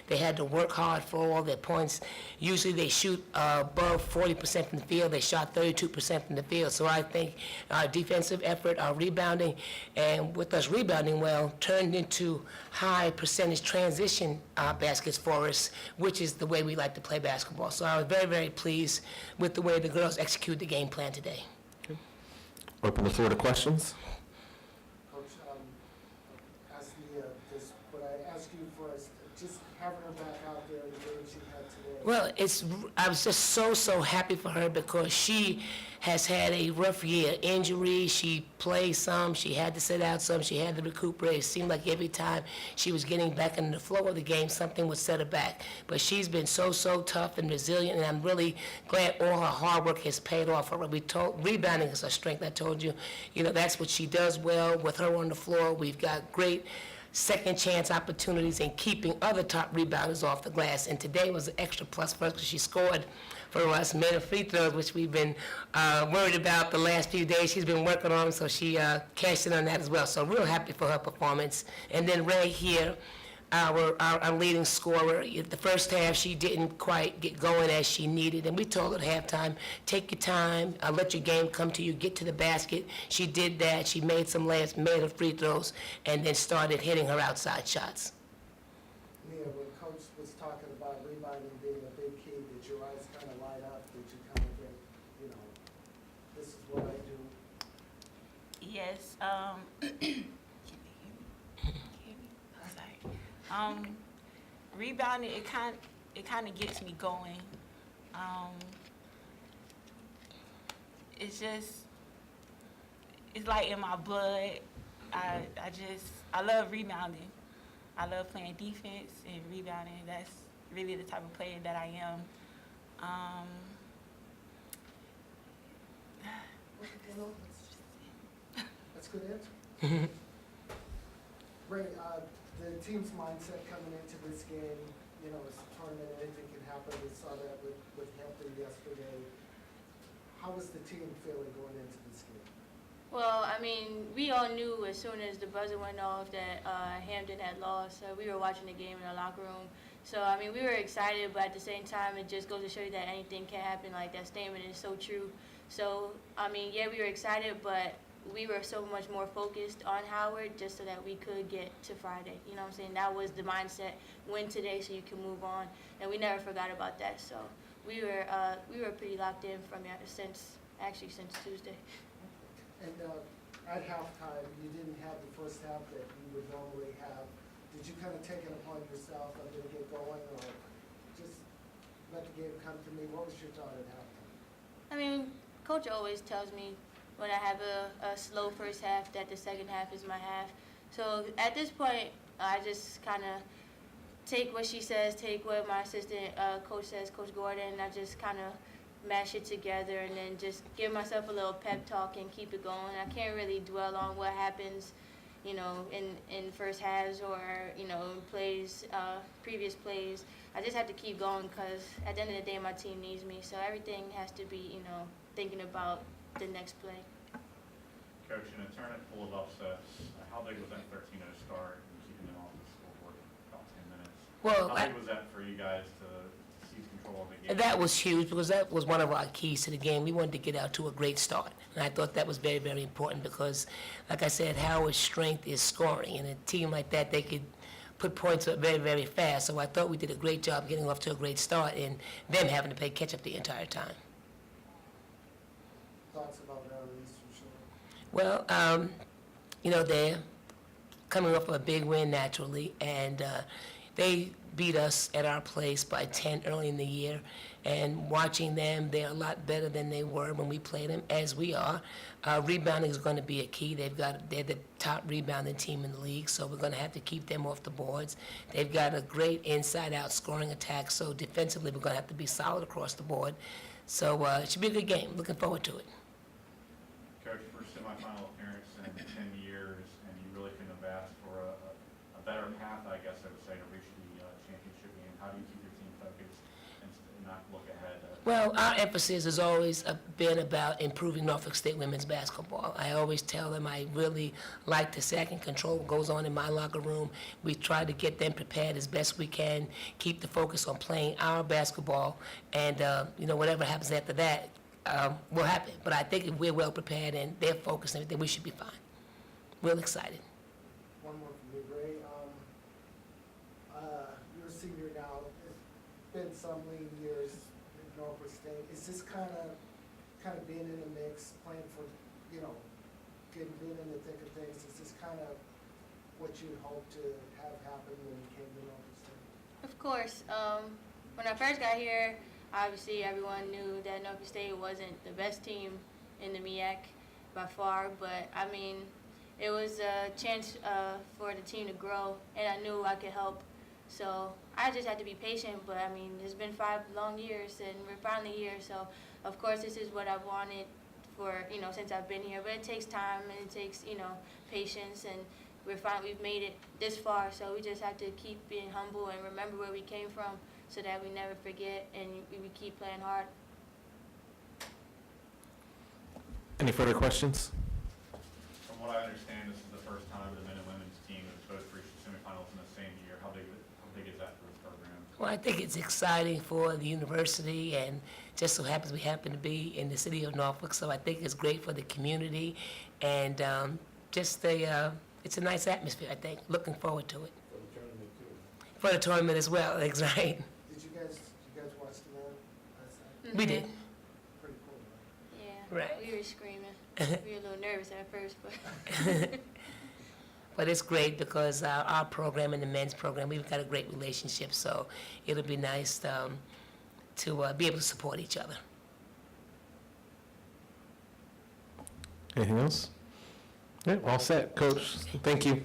They had to work hard for all their points. Usually they shoot above 40% from the field. They shot 32% from the field. So I think our defensive effort, our rebounding, and with us rebounding well, turned into high percentage transition baskets for us, which is the way we like to play basketball. So I was very, very pleased with the way the girls executed the game plan today. Open the floor to questions. Coach, ask Nia, what I ask you for is just having her back out there the game she had today. Well, I was just so happy for her because she has had a rough year. Injury, she played some, she had to sit out some, she had to recuperate. It seemed like every time she was getting back into the flow of the game, something would set her back. But she's been so tough and resilient, and I'm really glad all her hard work has paid off for her. Rebounding is her strength. I told you, that's what she does well. With her on the floor, we've got great second chance opportunities and keeping other top rebounders off the glass. And today was an extra plus for us because she scored for us, made a free throw, which we've been worried about the last few days. She's been working on them, so she cashed in on that as well. So real happy for her performance. And then Rae here, our leading scorer. The first half, she didn't quite get going as she needed, and we told her at halftime, take your time, let your game come to you, get to the basket. She did that. She made some layups, made her free throws, and then started hitting her outside shots. Nia, when Coach was talking about rebounding being a big key, did your eyes kind of light up? Did you kind of think, this is what I do? Yes. Rebounding, it kind of gets me going. It's like in my blood. I love rebounding. I love playing defense and rebounding. That's really the type of player that I am. That's a good answer. Rae, the team's mindset coming into this game, it's a tournament, anything can happen. We saw that with Hampton yesterday. How was the team feeling going into this game? Well, I mean, we all knew as soon as the buzzer went off that Hampton had lost. So we were watching the game in the locker room. So, I mean, we were excited, but at the same time, it just goes to show you that anything can happen. Like, that statement is so true. So, I mean, yeah, we were excited, but we were so much more focused on Howard just so that we could get to Friday. You know what I'm saying? That was the mindset. Win today so you can move on. And we never forgot about that. So we were pretty locked in since Tuesday. And at halftime, you didn't have the first half that you would normally have. Did you kind of take it upon yourself, I'm going to get going, or just let the game come to me? What was your thought at halftime? I mean, Coach always tells me when I have a slow first half that the second half is my half. So at this point, I just kind of take what she says, take what my assistant coach says, Coach Gordon, and I just kind of mash it together and then just give myself a little pep talk and keep it going. I can't really dwell on what happens, in first halves or, in plays, previous plays. I just have to keep going because at the end of the day, my team needs me. So everything has to be, thinking about the next play. Coach, in a tournament full of upsets, how big was that 13-0 start and keeping them off the scoreboard about 10 minutes? Well, how big was that for you guys to seize control of the game? That was huge because that was one of our keys to the game. We wanted to get out to a great start. And I thought that was very, very important because, like I said, Howard's strength is scoring. And a team like that, they could put points up very, very fast. So I thought we did a great job getting off to a great start and them having to play catch-up the entire time. Thoughts about Maryland's for sure? Well, they're coming off of a big win naturally, and they beat us at our place by 10 early in the year. And watching them, they're a lot better than they were when we played them, as we are. Rebounding is going to be a key. They're the top rebounding team in the league, so we're going to have to keep them off the boards. They've got a great inside-out scoring attack, so defensively we're going to have to be solid across the board. So it should be a good game. Looking forward to it. Coach, first semifinal appearance in 10 years, and you really couldn't have asked for a better path, I guess I would say, to reach the championship game. How do you keep your team focused and not look ahead to Well, our emphasis has always been about improving Norfolk State women's basketball. I always tell them I really like to say I can control what goes on in my locker room. We try to get them prepared as best we can, keep the focus on playing our basketball, and, whatever happens after that will happen. But I think if we're well prepared and they're focused and everything, we should be fine. Real excited. One more from me, Rae. You're a senior now. It's been some lean years in Norfolk State. Is this kind of being in the mix, playing for, being in the thick of things? Is this kind of what you hope to have happen when you came to Norfolk State? Of course. When I first got here, obviously everyone knew that Norfolk State wasn't the best team in the MEAC by far, but I mean, it was a chance for the team to grow, and I knew I could help. So I just had to be patient, but I mean, it's been 5 long years, and we're finally here. So of course, this is what I've wanted for, since I've been here. But it takes time, and it takes, patience, and we've made it this far. So we just have to keep being humble and remember where we came from, so that we never forget and we keep playing hard. Any further questions? From what I understand, this is the first time the men and women's team have both reached the semifinals in the same year. How big is that for this program? Well, I think it's exciting for the university, and just so happens we happen to be in the city of Norfolk, so I think it's great for the community, and it's a nice atmosphere, I think. Looking forward to it. For the tournament, too. For the tournament as well, that's right. Did you guys watch the game last night? We did. Pretty cool, right? Yeah, Right. we were screaming. We were a little nervous at first, but But it's great because our program and the men's program, we've got a great relationship, so it'll be nice to be able to support each other. Anything else? Yeah, all set, Coach. Thank you.